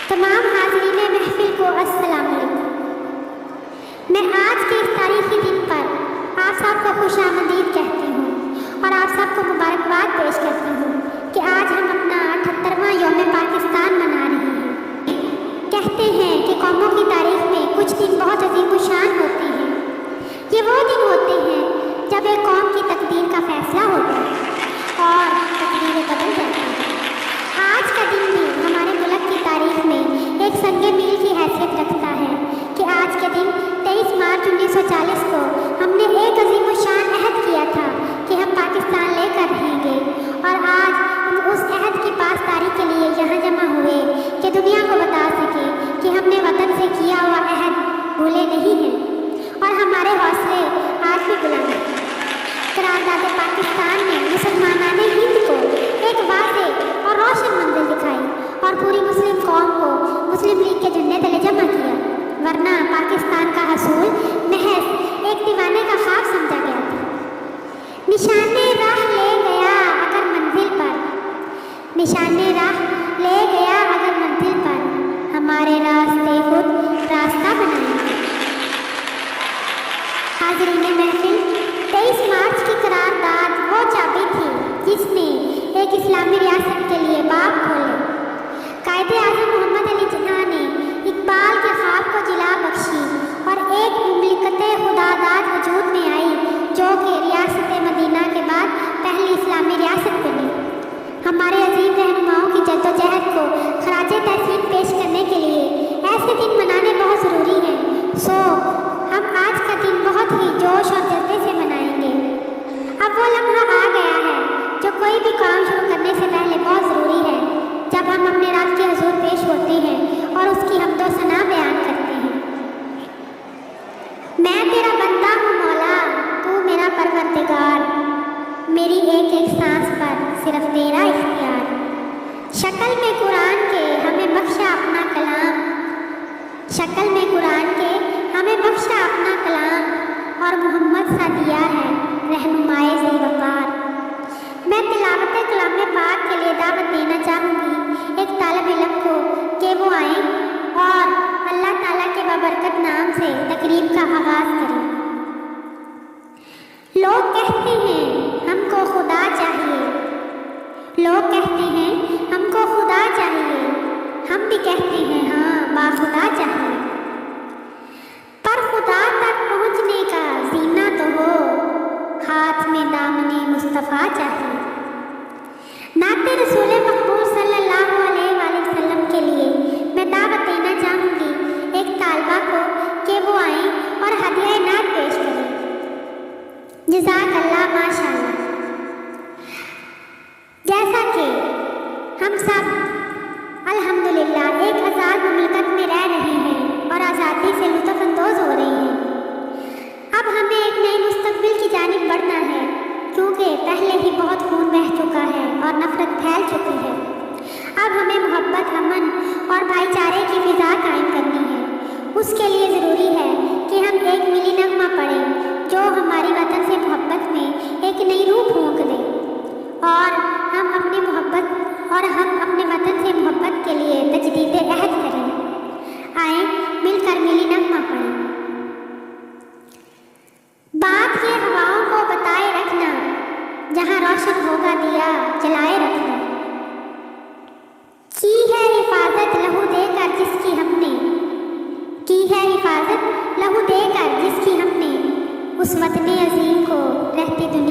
تمام حاضرین محفل کو السلام علیکم۔ میں آج کے اس تاریخی دن پر آپ سب کو خوش آمدید کہتی ہوں اور آپ سب کو مبارکباد پیش کرتی ہوں کہ آج ہم اپنا 78واں یوم پاکستان منا رہے ہیں۔ کہتے ہیں کہ قوموں کی تاریخ میں کچھ دن بہت عظیم الشان ہوتے ہیں۔ یہ وہ دن ہوتے ہیں جب ایک قوم کی تقدیر کا فیصلہ ہوتا ہے اور تقدیریں بدل جاتی ہیں۔ آج کا دن بھی ہمارے ملک کی تاریخ میں ایک سنگ میل کی حیثیت رکھتا ہے کہ آج کے دن 23 مارچ 1940 کو ہم نے ایک عظیم الشان عہد کیا تھا کہ ہم پاکستان لے کر رہیں گے، اور آج ہم اس عہد کی پاسداری کے لیے یہاں جمع ہوئے کہ دنیا کو بتا سکے کہ ہم نے وطن سے کیا ہوا عہد بھولے نہیں ہیں اور ہمارے حوصلے آج بھی بلند ہیں۔ قرارداد پاکستان نے مسلمانان ہند کو ایک واضح اور روشن منزل دکھائی اور پوری مسلم قوم کو مسلم لیگ کے جھنڈے تلے جمع کیا، ورنہ پاکستان کا حصول محض ایک دیوانے کا خواب سمجھا گیا تھا۔ نشان راہ لے گیا اگر منزل پر، نشان راہ لے گیا اگر منزل پر، ہمارے راستے خود راستہ بنائیں گے۔ حاضرین محفل، 23 مارچ کی قرارداد وہ چابی تھی جس نے ایک اسلامی ریاست کے لیے باب کھولے۔ قائد اعظم محمد علی جناح نے اقبال کے خواب کو جلا بخشی اور ایک مملکت خداداد وجود میں آئی جو کہ ریاست مدینہ کے بعد پہلی اسلامی ریاست بنی۔ ہمارے عظیم رہنماؤں کی جدوجہد کو خراج تحسین پیش کرنے کے لیے ایسے دن منانے بہت ضروری ہیں، سو ہم آج کا دن بہت ہی جوش اور جذبے سے منائیں گے۔ اب وہ لمحہ آ گیا ہے جو کوئی بھی کام شروع کرنے سے پہلے بہت ضروری ہے، جب ہم اپنے رب کے حضور پیش ہوتے ہیں اور اس کی حمد و ثنا بیان کرتے ہیں۔ میں تیرا بندہ ہوں مولا، تو میرا پروردگار، میری ایک ایک سانس پر صرف تیرا اختیار۔ شکل میں قرآن کے ہمیں بخشا اپنا کلام، شکل میں قرآن کے ہمیں بخشا اپنا کلام، اور محمد سا دیا ہے رہنمائے ذی وقار۔ میں تلاوت کلام پاک کے لیے دعوت دینا چاہوں گی ایک طالب علم کو کہ وہ آئیں اور اللہ تعالیٰ کے بابرکت نام سے تقریب کا آغاز کریں۔ لوگ کہتے ہیں ہم کو خدا چاہیے، لوگ کہتے ہیں ہم کو خدا چاہیے، ہم بھی کہتے ہیں ہاں با خدا چاہیے، پر خدا تک پہنچنے کا زینہ تو ہو، ہاتھ میں دامن مصطفیٰ چاہیے۔ نعت رسول مقبول صلی اللہ علیہ وآلہ وسلم کے لیے میں دعوت دینا چاہوں گی ایک طالبہ کو کہ وہ آئیں اور ہدیہ نعت پیش کریں۔ جزاک اللہ، ماشاء اللہ۔ جیسا کہ ہم سب الحمدللہ ایک آزاد مملکت میں رہ رہے ہیں اور آزادی سے لطف اندوز ہو رہے ہیں، اب ہمیں ایک نئے مستقبل کی جانب بڑھنا ہے، کیونکہ پہلے ہی بہت خون بہہ چکا ہے اور نفرت پھیل چکی ہے۔ اب ہمیں محبت، امن اور بھائی چارے کی فضا قائم کرنی ہے۔ اس کے لیے ضروری ہے کہ ہم ایک ملی نغمہ پڑھیں جو ہماری وطن سے محبت میں ایک نئی روح پھونک دے، اور ہم اپنی محبت اور ہم اپنے وطن سے محبت کے لیے تجدید عہد کریں۔ آئیں مل کر ملی نغمہ پڑھیں۔ بات یہ ہواؤں کو بتائے رکھنا، جہاں روشن ہوگا دیا جلائے رکھنا، کی ہے حفاظت لہو دے کر جس کی ہم نے، کی ہے حفاظت لہو دے کر جس کی ہم نے، اس وطن عظیم کو رہتی دنیا